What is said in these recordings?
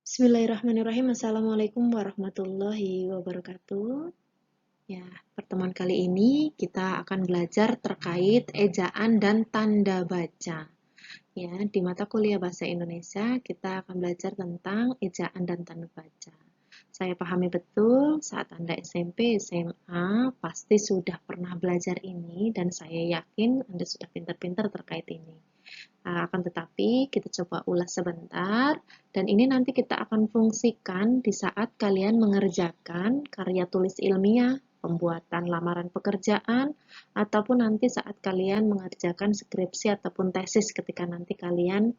Bismillahirrahmanirrahim. Assalamualaikum warahmatullahi wabarakatuh. Ya, pertemuan kali ini kita akan belajar terkait ejaan dan tanda baca. Ya, di mata kuliah Bahasa Indonesia kita akan belajar tentang ejaan dan tanda baca. Saya pahami betul saat Anda SMP, SMA pasti sudah pernah belajar ini dan saya yakin Anda sudah pintar-pintar terkait ini. Akan tetapi kita coba ulas sebentar dan ini nanti kita akan fungsikan di saat kalian mengerjakan karya tulis ilmiah, pembuatan lamaran pekerjaan, ataupun nanti saat kalian mengerjakan skripsi ataupun tesis ketika nanti kalian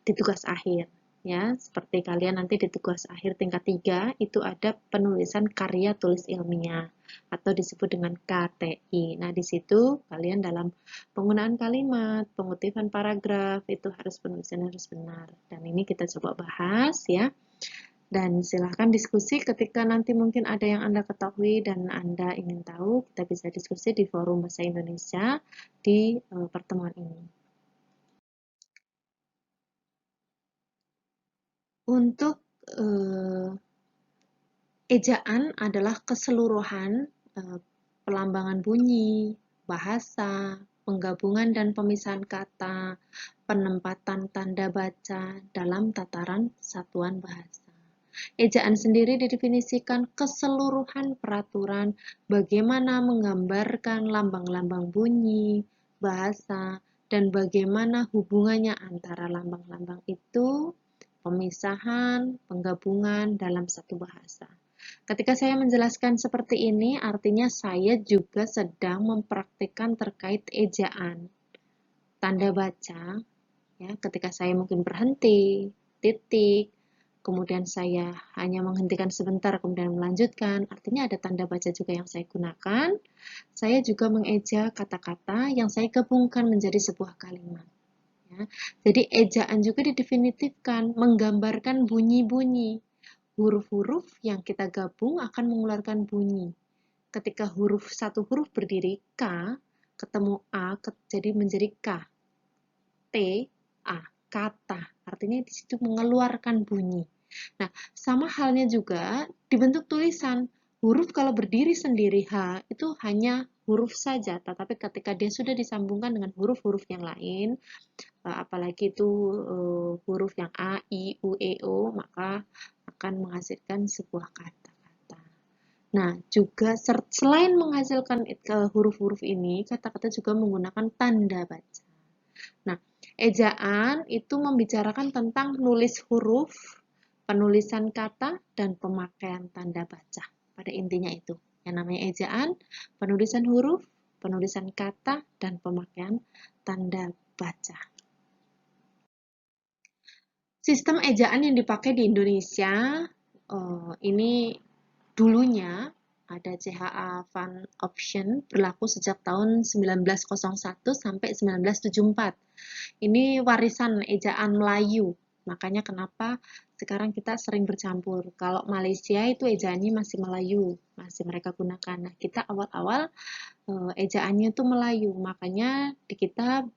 di tugas akhir. Ya, seperti kalian nanti di tugas akhir tingkat 3 itu ada penulisan karya tulis ilmiah atau disebut dengan KTI. Nah, di situ kalian dalam penggunaan kalimat, pengutipan paragraf itu harus penulisan harus benar. Dan ini kita coba bahas ya. Dan silahkan diskusi ketika nanti mungkin ada yang Anda ketahui dan Anda ingin tahu, kita bisa diskusi di forum Bahasa Indonesia di pertemuan ini. Untuk ejaan adalah keseluruhan pelambangan bunyi, bahasa, penggabungan dan pemisahan kata, penempatan tanda baca dalam tataran satuan bahasa. Ejaan sendiri didefinisikan keseluruhan peraturan bagaimana menggambarkan lambang-lambang bunyi, bahasa, dan bagaimana hubungannya antara lambang-lambang itu, pemisahan, penggabungan dalam satu bahasa. Ketika saya menjelaskan seperti ini, artinya saya juga sedang mempraktikkan terkait ejaan. Tanda baca, ya, ketika saya mungkin berhenti, titik, kemudian saya hanya menghentikan sebentar, kemudian melanjutkan, artinya ada tanda baca juga yang saya gunakan. Saya juga mengeja kata-kata yang saya gabungkan menjadi sebuah kalimat. Ya. Jadi ejaan juga didefinitifkan, menggambarkan bunyi-bunyi. Huruf-huruf yang kita gabung akan mengeluarkan bunyi. Ketika satu huruf berdiri K, ketemu A, jadi menjadi K. T, A, kata. Artinya di situ mengeluarkan bunyi. Nah, sama halnya juga dibentuk tulisan. Huruf kalau berdiri sendiri H itu hanya huruf saja, tetapi ketika dia sudah disambungkan dengan huruf-huruf yang lain, apalagi itu huruf yang A, I, U, E, O, maka akan menghasilkan sebuah kata-kata. Nah, juga selain menghasilkan huruf-huruf ini, kata-kata juga menggunakan tanda baca. Nah, ejaan itu membicarakan tentang nulis huruf, penulisan kata, dan pemakaian tanda baca. Pada intinya itu, yang namanya ejaan, penulisan huruf, penulisan kata, dan pemakaian tanda baca. Sistem ejaan yang dipakai di Indonesia ini dulunya ada CHA Fund Option berlaku sejak tahun 1901 sampai 1974. Ini warisan ejaan Melayu. Makanya kenapa sekarang kita sering bercampur. Kalau Malaysia itu ejaannya masih Melayu, masih mereka gunakan. Nah, kita awal-awal ejaannya itu Melayu. Makanya di kita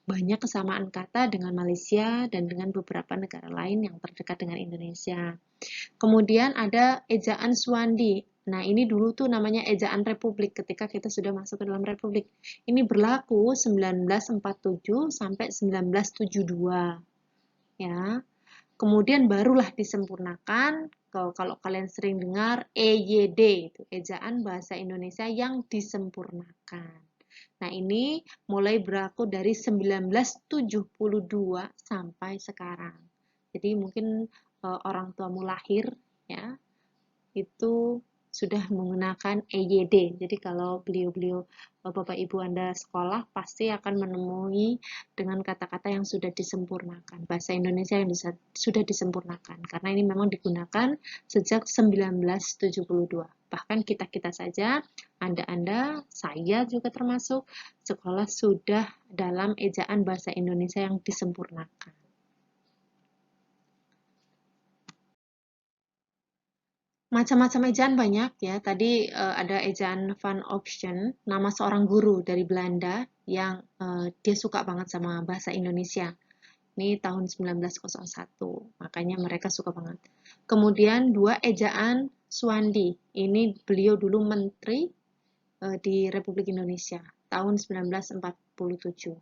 banyak kesamaan kata dengan Malaysia dan dengan beberapa negara lain yang terdekat dengan Indonesia. Kemudian ada ejaan Swandi. Nah, ini dulu tuh namanya ejaan Republik ketika kita sudah masuk ke dalam Republik. Ini berlaku 1947 sampai 1972. Ya. Kemudian barulah disempurnakan kalau kalian sering dengar EYD itu ejaan bahasa Indonesia yang disempurnakan. Nah, ini mulai berlaku dari 1972 sampai sekarang. Jadi mungkin orang tuamu lahir ya, itu sudah menggunakan EYD. Jadi kalau beliau-beliau Bapak Ibu Anda sekolah pasti akan menemui dengan kata-kata yang sudah disempurnakan. Bahasa Indonesia yang sudah disempurnakan. Karena ini memang digunakan sejak 1972. Bahkan kita-kita saja, Anda-Anda, saya juga termasuk, sekolah sudah dalam ejaan bahasa Indonesia yang disempurnakan. Macam-macam ejaan banyak ya. Tadi ada ejaan Van Option, nama seorang guru dari Belanda yang dia suka banget sama bahasa Indonesia. Ini tahun 1901, makanya mereka suka banget. Kemudian 2 ejaan Suwandi. Ini beliau dulu menteri di Republik Indonesia tahun 1947.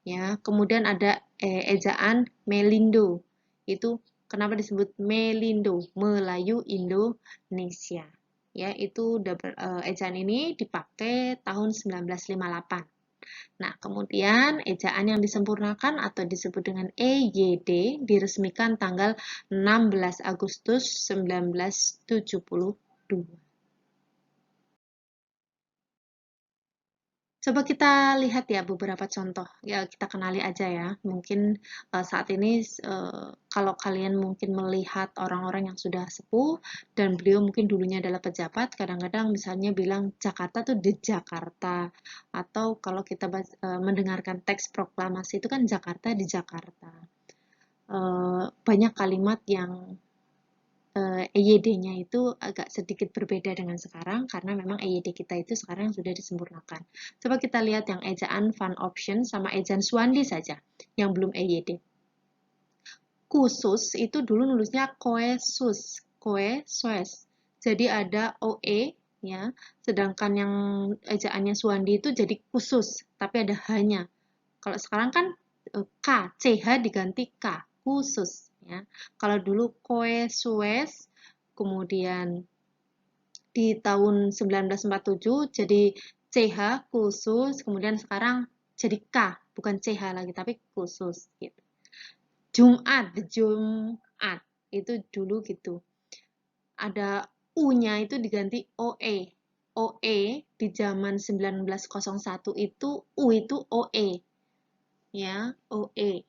Ya, kemudian ada ejaan Melindo. Itu kenapa disebut Melindo? Melayu Indonesia. Ya, itu ejaan ini dipakai tahun 1958. Nah, kemudian ejaan yang disempurnakan atau disebut dengan EYD diresmikan tanggal 16 Agustus 1972. Coba kita lihat ya beberapa contoh, ya kita kenali aja ya. Mungkin saat ini kalau kalian mungkin melihat orang-orang yang sudah sepuh dan beliau mungkin dulunya adalah pejabat, kadang-kadang misalnya bilang Jakarta tuh di Jakarta, atau kalau kita mendengarkan teks proklamasi itu kan Jakarta di Jakarta. Banyak kalimat yang EYD-nya itu agak sedikit berbeda dengan sekarang karena memang EYD kita itu sekarang sudah disempurnakan. Coba kita lihat yang ejaan Van Option sama ejaan Suwandi saja yang belum EYD. Khusus itu dulu nulisnya Koesus, Koesues. Jadi ada OE ya, sedangkan yang ejaannya Suwandi itu jadi khusus, tapi ada hanya. Kalau sekarang kan K, CH diganti K, khusus ya. Kalau dulu Koesues, kemudian di tahun 1947 jadi CH khusus, kemudian sekarang jadi K, bukan CH lagi tapi khusus gitu. Jumat, Jumat itu dulu gitu. Ada U-nya itu diganti OE. OE di zaman 1901 itu U itu OE. Ya, OE.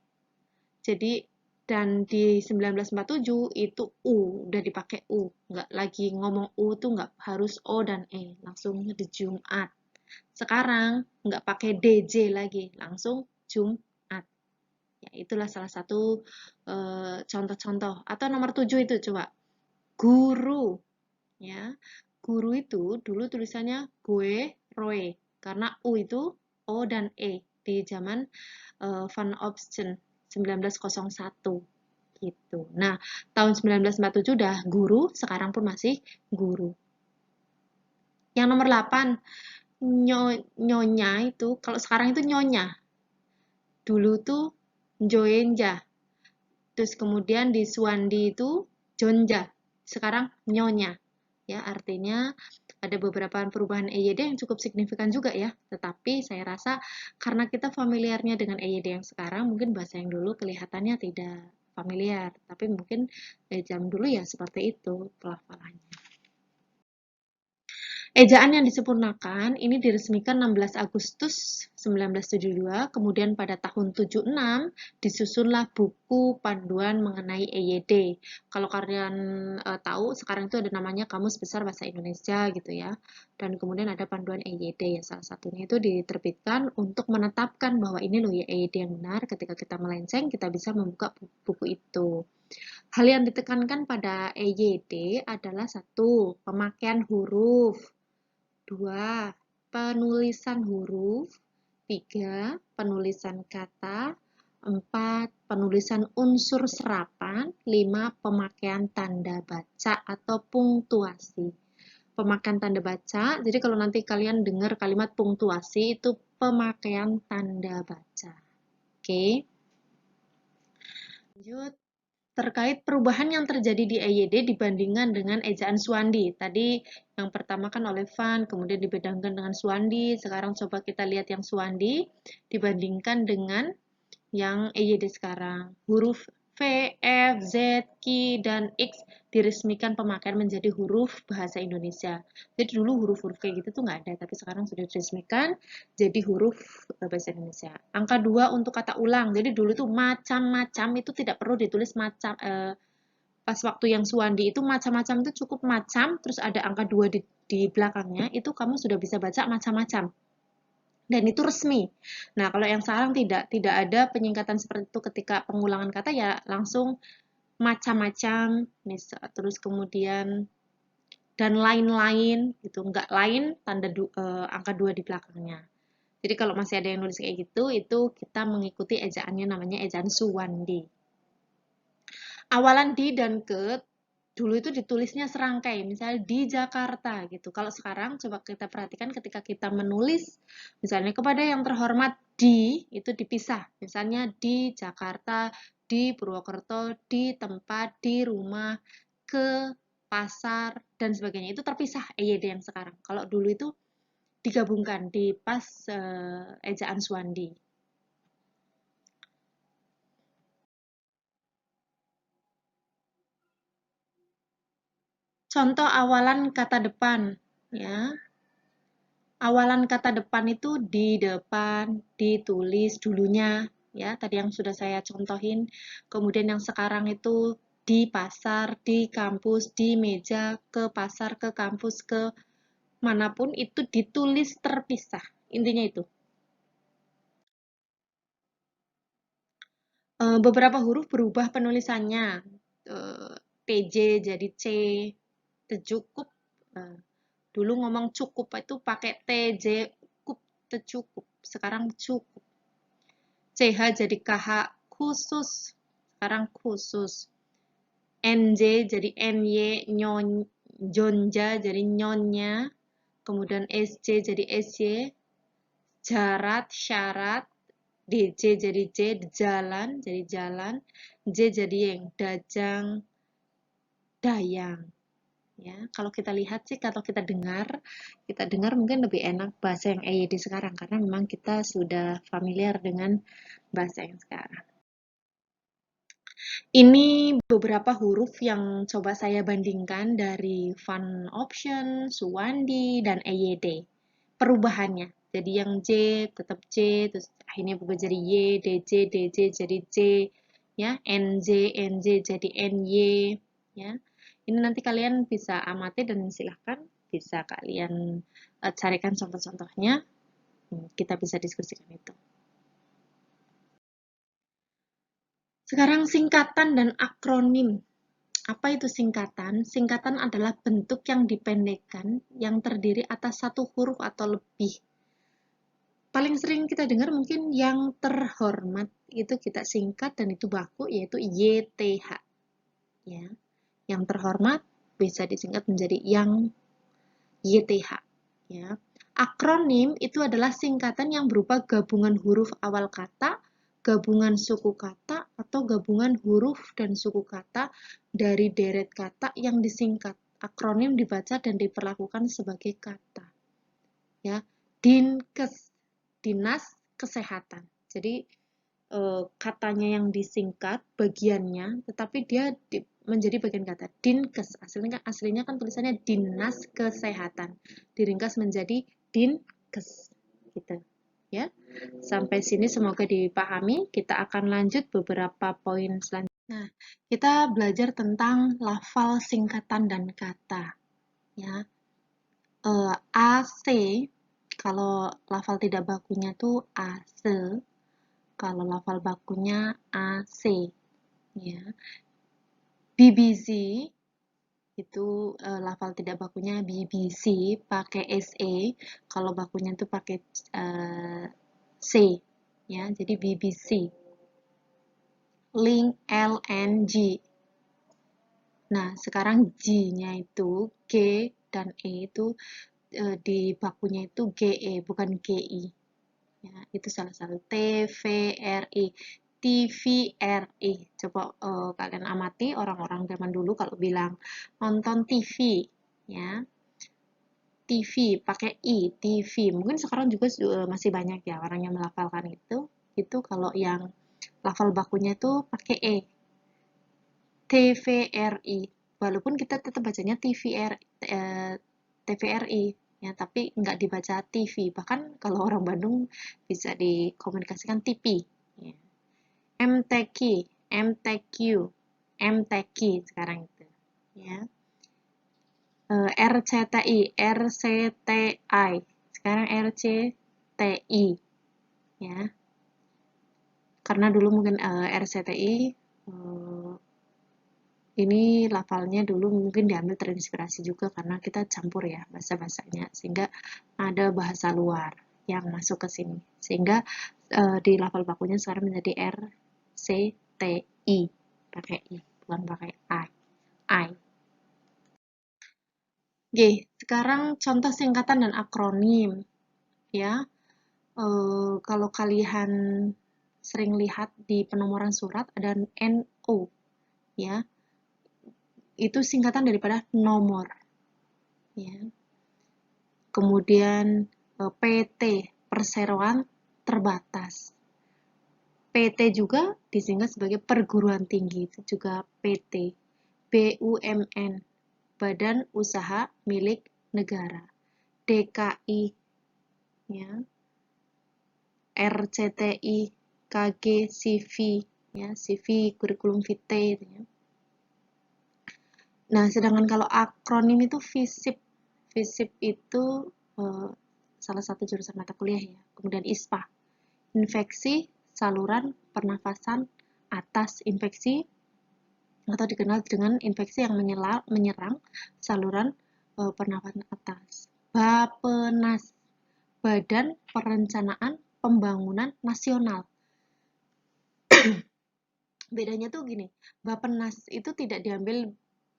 Jadi dan di 1947 itu U, udah dipakai U. Nggak lagi ngomong U tuh nggak harus O dan E, langsung di Jumat. Sekarang nggak pakai DJ lagi, langsung Jumat. Ya, itulah salah satu contoh-contoh. Atau nomor 7 itu coba. Guru. Ya. Guru itu dulu tulisannya gue, roe. Karena U itu O dan E di zaman Van Opsten 1901 gitu. Nah, tahun 1947 udah guru, sekarang pun masih guru. Yang nomor 8, nyonya itu, kalau sekarang itu nyonya. Dulu tuh Joenja. Terus kemudian di Suwandi itu Jonja. Sekarang nyonya. Ya, artinya ada beberapa perubahan EYD yang cukup signifikan juga ya. Tetapi saya rasa karena kita familiarnya dengan EYD yang sekarang, mungkin bahasa yang dulu kelihatannya tidak familiar. Tapi mungkin dari jam dulu ya seperti itu pelafalannya. Ejaan yang disempurnakan ini diresmikan 16 Agustus 1972, kemudian pada tahun 76 disusunlah buku panduan mengenai EYD. Kalau kalian tahu, sekarang itu ada namanya Kamus Besar Bahasa Indonesia gitu ya. Dan kemudian ada panduan EYD ya, salah satunya itu diterbitkan untuk menetapkan bahwa ini loh ya EYD yang benar. Ketika kita melenceng, kita bisa membuka buku itu. Hal yang ditekankan pada EYD adalah satu, pemakaian huruf. 2. Penulisan huruf. 3. Penulisan kata. 4. Penulisan unsur serapan. 5. Pemakaian tanda baca atau punktuasi. Pemakaian tanda baca, jadi kalau nanti kalian dengar kalimat punktuasi, itu pemakaian tanda baca. Oke. Lanjut. Terkait perubahan yang terjadi di EYD dibandingkan dengan ejaan Suwandi. Tadi yang pertama kan oleh Van, kemudian dibedangkan dengan Suwandi. Sekarang coba kita lihat yang Suwandi dibandingkan dengan yang EYD sekarang. Huruf V, F, Z, Q, dan X diresmikan pemakaian menjadi huruf bahasa Indonesia. Jadi dulu huruf-huruf kayak gitu tuh nggak ada, tapi sekarang sudah diresmikan jadi huruf bahasa Indonesia. Angka 2 untuk kata ulang. Jadi dulu tuh macam-macam itu tidak perlu ditulis macam. Pas waktu yang Suwandi itu macam-macam itu cukup macam, terus ada angka 2 di belakangnya, itu kamu sudah bisa baca macam-macam. Dan itu resmi. Nah, kalau yang sekarang tidak ada penyingkatan seperti itu ketika pengulangan kata ya langsung macam-macam, terus kemudian dan lain-lain gitu, enggak lain tanda angka 2 di belakangnya. Jadi kalau masih ada yang nulis kayak gitu, itu kita mengikuti ejaannya namanya ejaan Suwandi. Awalan di dan ke dulu itu ditulisnya serangkai, misalnya di Jakarta gitu. Kalau sekarang coba kita perhatikan ketika kita menulis, misalnya kepada yang terhormat di, itu dipisah. Misalnya di Jakarta, di Purwokerto, di tempat, di rumah, ke pasar, dan sebagainya. Itu terpisah EYD yang sekarang. Kalau dulu itu digabungkan di pas ejaan Suwandi. Contoh awalan kata depan, ya. Awalan kata depan itu di depan, ditulis dulunya, ya. Tadi yang sudah saya contohin. Kemudian yang sekarang itu di pasar, di kampus, di meja, ke pasar, ke kampus, ke manapun itu ditulis terpisah. Intinya itu. Beberapa huruf berubah penulisannya. TJ jadi C, tercukup. Dulu ngomong cukup itu pakai TJ, cukup, tercukup. Sekarang cukup. CH jadi KH, khusus. Sekarang khusus. NJ jadi NY, Jonja jadi nyonya. Kemudian SJ jadi SY. Jarat, syarat. DJ jadi J, jalan jadi jalan. J jadi yang dajang, dayang. Ya, kalau kita lihat sih, kalau kita dengar mungkin lebih enak bahasa yang EYD sekarang karena memang kita sudah familiar dengan bahasa yang sekarang. Ini beberapa huruf yang coba saya bandingkan dari Van Option, Suwandi, dan EYD. Perubahannya. Jadi yang J tetap J, terus akhirnya berubah jadi Y, DJ, DJ jadi J, ya, NJ, NJ jadi NY, ya. Ini nanti kalian bisa amati dan silahkan bisa kalian carikan contoh-contohnya. Kita bisa diskusikan itu. Sekarang singkatan dan akronim. Apa itu singkatan? Singkatan adalah bentuk yang dipendekkan yang terdiri atas satu huruf atau lebih. Paling sering kita dengar mungkin yang terhormat itu kita singkat dan itu baku yaitu YTH. Ya. Yang terhormat bisa disingkat menjadi yang YTH. Ya. Akronim itu adalah singkatan yang berupa gabungan huruf awal kata, gabungan suku kata, atau gabungan huruf dan suku kata dari deret kata yang disingkat. Akronim dibaca dan diperlakukan sebagai kata. Ya, Dinkes, Dinas Kesehatan. Jadi katanya yang disingkat bagiannya, tetapi dia menjadi bagian kata. Dinkes, aslinya kan tulisannya Dinas Kesehatan. Diringkas menjadi Dinkes. Gitu. Ya. Sampai sini semoga dipahami. Kita akan lanjut beberapa poin selanjutnya. Nah, kita belajar tentang lafal singkatan dan kata. Ya. AC, kalau lafal tidak bakunya tuh ASE, kalau lafal bakunya AC, ya. BBC itu lafal tidak bakunya BBC pakai SE, kalau bakunya itu pakai C, ya. Jadi BBC. Link LNG. Nah, sekarang G-nya itu G dan E itu di bakunya itu GE bukan GI. Ya, itu salah satu TVRI. TVRI. Coba kalian amati orang-orang zaman dulu kalau bilang nonton TV, ya. TV pakai I, TV. Mungkin sekarang juga masih banyak ya orang yang melafalkan itu. Itu kalau yang lafal bakunya itu pakai E. TVRI. Walaupun kita tetap bacanya TVRI, ya, tapi nggak dibaca TV. Bahkan kalau orang Bandung bisa dikomunikasikan TV. Ya. MTQ, MTQ, MTQ sekarang itu. Ya. RCTI, RCTI. Sekarang RCTI. Ya. Karena dulu mungkin RCTI ini lafalnya dulu mungkin diambil terinspirasi juga karena kita campur ya bahasa-bahasanya sehingga ada bahasa luar yang masuk ke sini. Sehingga di lafal bakunya sekarang menjadi RCTI, pakai I, bukan pakai I. Oke, sekarang contoh singkatan dan akronim. Ya, kalau kalian sering lihat di penomoran surat ada NO, ya, itu singkatan daripada nomor. Ya. Kemudian PT, perseroan terbatas. PT juga disingkat sebagai perguruan tinggi, itu juga PT. BUMN, Badan Usaha Milik Negara. DKI, ya. RCTI, KG, CV, ya, CV, kurikulum vitae, ya. Nah, sedangkan kalau akronim itu FISIP. FISIP itu salah satu jurusan mata kuliah ya. Kemudian ISPA, infeksi saluran pernafasan atas, infeksi atau dikenal dengan infeksi yang menyerang saluran pernafasan atas. Bapenas, Badan Perencanaan Pembangunan Nasional. Bedanya tuh gini, Bapenas itu tidak diambil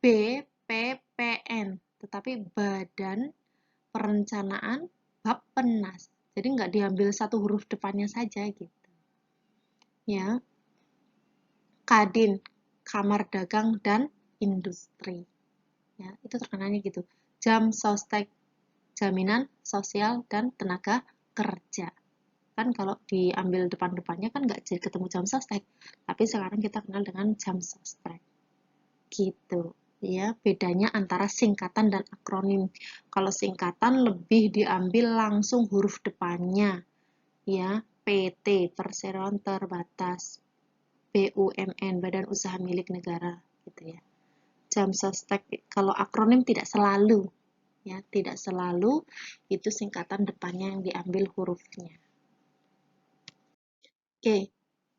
BPPN, tetapi Badan Perencanaan Bappenas. Jadi nggak diambil satu huruf depannya saja gitu. Ya. Kadin, Kamar Dagang dan Industri. Ya, itu terkenalnya gitu. Jam Sostek, Jaminan Sosial dan Tenaga Kerja. Kan kalau diambil depan-depannya kan nggak jadi ketemu jam sostek, tapi sekarang kita kenal dengan jam sostek. Gitu. Ya, bedanya antara singkatan dan akronim. Kalau singkatan lebih diambil langsung huruf depannya. Ya, PT, perseroan terbatas. BUMN, Badan Usaha Milik Negara, gitu ya. Jam sostek, kalau akronim tidak selalu, ya, tidak selalu itu singkatan depannya yang diambil hurufnya. Oke,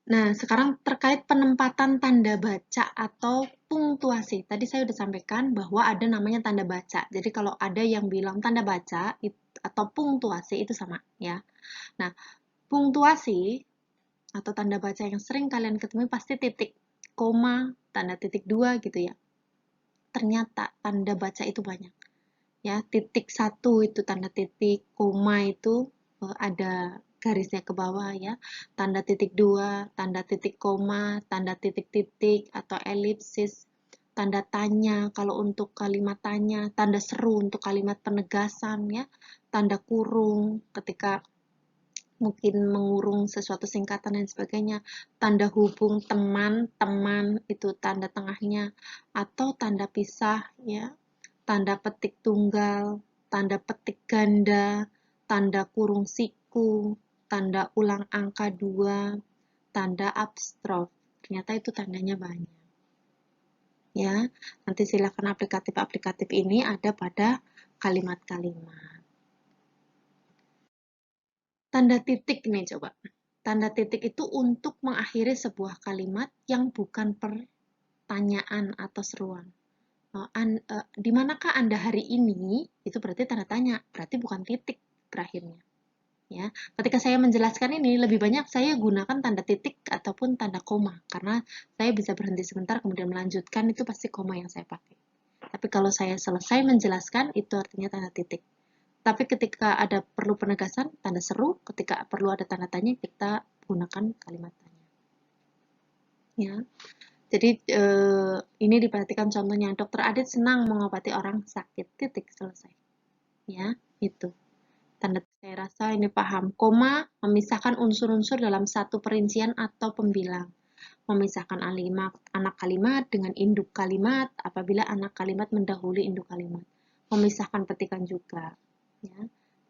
nah sekarang terkait penempatan tanda baca atau punktuasi. Tadi saya sudah sampaikan bahwa ada namanya tanda baca. Jadi kalau ada yang bilang tanda baca atau punktuasi itu sama, ya. Nah, punktuasi atau tanda baca yang sering kalian ketemui pasti titik, koma, tanda titik dua gitu ya. Ternyata tanda baca itu banyak. Ya, titik satu itu tanda titik, koma itu ada garisnya ke bawah ya. Tanda titik dua, tanda titik koma, tanda titik-titik atau elipsis, tanda tanya kalau untuk kalimat tanya, tanda seru untuk kalimat penegasan ya, tanda kurung ketika mungkin mengurung sesuatu singkatan dan sebagainya, tanda hubung teman-teman itu tanda tengahnya, atau tanda pisah ya, tanda petik tunggal, tanda petik ganda, tanda kurung siku, tanda ulang angka 2, tanda apostrof. Ternyata itu tandanya banyak. Ya, nanti silakan aplikatif-aplikatif ini ada pada kalimat-kalimat. Tanda titik nih coba. Tanda titik itu untuk mengakhiri sebuah kalimat yang bukan pertanyaan atau seruan. Di manakah Anda hari ini? Itu berarti tanda tanya, berarti bukan titik terakhirnya. Ya, ketika saya menjelaskan ini lebih banyak saya gunakan tanda titik ataupun tanda koma karena saya bisa berhenti sebentar kemudian melanjutkan, itu pasti koma yang saya pakai. Tapi kalau saya selesai menjelaskan itu artinya tanda titik. Tapi ketika ada perlu penegasan, tanda seru. Ketika perlu ada tanda tanya, kita gunakan kalimat tanya. Ya. Jadi ini diperhatikan contohnya. Dokter Adit senang mengobati orang sakit. Titik, selesai. Ya, itu. Tanda saya rasa ini paham. Koma memisahkan unsur-unsur dalam satu perincian atau pembilang. Memisahkan anak kalimat dengan induk kalimat apabila anak kalimat mendahului induk kalimat. Memisahkan petikan juga. Ya.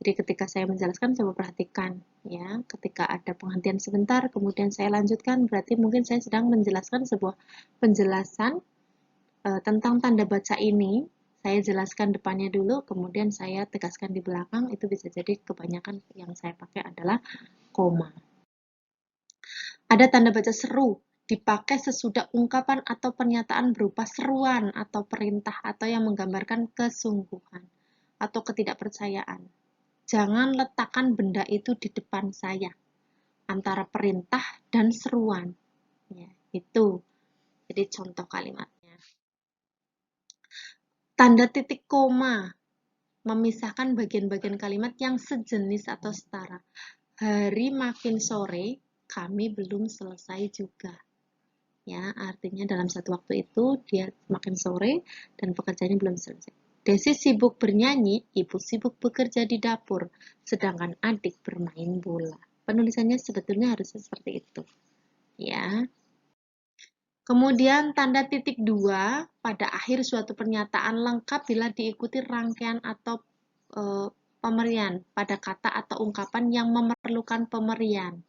Jadi ketika saya menjelaskan, coba perhatikan ya, ketika ada penghentian sebentar, kemudian saya lanjutkan, berarti mungkin saya sedang menjelaskan sebuah penjelasan tentang tanda baca ini. Saya jelaskan depannya dulu, kemudian saya tegaskan di belakang, itu bisa jadi kebanyakan yang saya pakai adalah koma. Ada tanda baca seru, dipakai sesudah ungkapan atau pernyataan berupa seruan atau perintah atau yang menggambarkan kesungguhan atau ketidakpercayaan. Jangan letakkan benda itu di depan saya. Antara perintah dan seruan. Ya, itu. Jadi contoh kalimatnya. Tanda titik koma memisahkan bagian-bagian kalimat yang sejenis atau setara. Hari makin sore, kami belum selesai juga. Ya, artinya dalam satu waktu itu dia makin sore dan pekerjaannya belum selesai. Desi sibuk bernyanyi, ibu sibuk bekerja di dapur, sedangkan adik bermain bola. Penulisannya sebetulnya harusnya seperti itu. Ya. Kemudian tanda titik dua pada akhir suatu pernyataan lengkap bila diikuti rangkaian atau pemerian pada kata atau ungkapan yang memerlukan pemerian.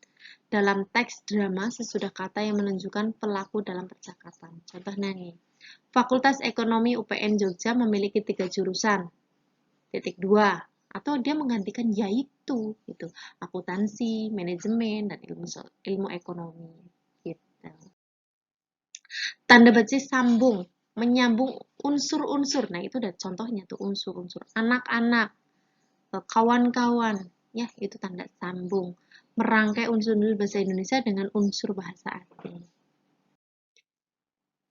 Dalam teks drama sesudah kata yang menunjukkan pelaku dalam percakapan. Contohnya nih, Fakultas Ekonomi UPN Jogja memiliki 3 jurusan. Titik 2. Atau dia menggantikan yaitu gitu, akuntansi, manajemen, dan ilmu ekonomi gitu. Tanda baca sambung, menyambung unsur-unsur. Nah, itu udah contohnya tuh unsur-unsur. Anak-anak, kawan-kawan, ya itu tanda sambung. Merangkai unsur-unsur bahasa Indonesia dengan unsur bahasa asing.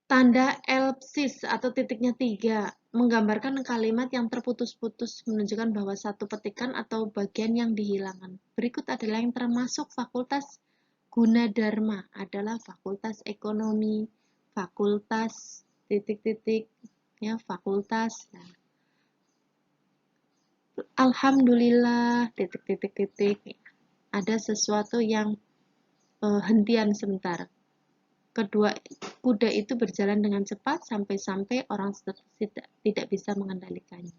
Tanda elipsis atau titiknya 3 menggambarkan kalimat yang terputus-putus, menunjukkan bahwa satu petikan atau bagian yang dihilangkan. Berikut adalah yang termasuk Fakultas Gunadarma adalah Fakultas Ekonomi, Fakultas titik-titik, ya fakultas. Nah, Alhamdulillah titik-titik-titik. Ada sesuatu yang hentian sebentar. Kedua kuda itu berjalan dengan cepat sampai-sampai orang tidak bisa mengendalikannya.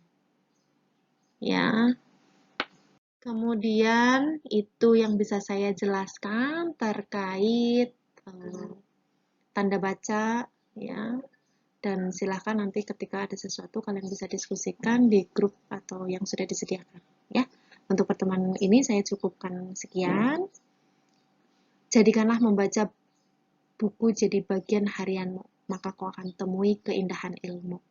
Ya. Kemudian itu yang bisa saya jelaskan terkait tanda baca, ya. Dan silahkan nanti ketika ada sesuatu kalian bisa diskusikan di grup atau yang sudah disediakan, ya. Untuk pertemuan ini saya cukupkan sekian. Jadikanlah membaca buku jadi bagian harianmu, maka kau akan temui keindahan ilmu.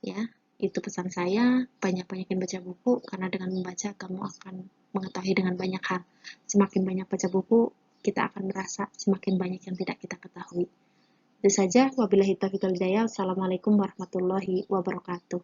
Ya, itu pesan saya, banyak-banyakin baca buku, karena dengan membaca kamu akan mengetahui dengan banyak hal. Semakin banyak baca buku, kita akan merasa semakin banyak yang tidak kita ketahui. Itu saja, wabillahi taufiq wal hidayah. Wassalamualaikum warahmatullahi wabarakatuh.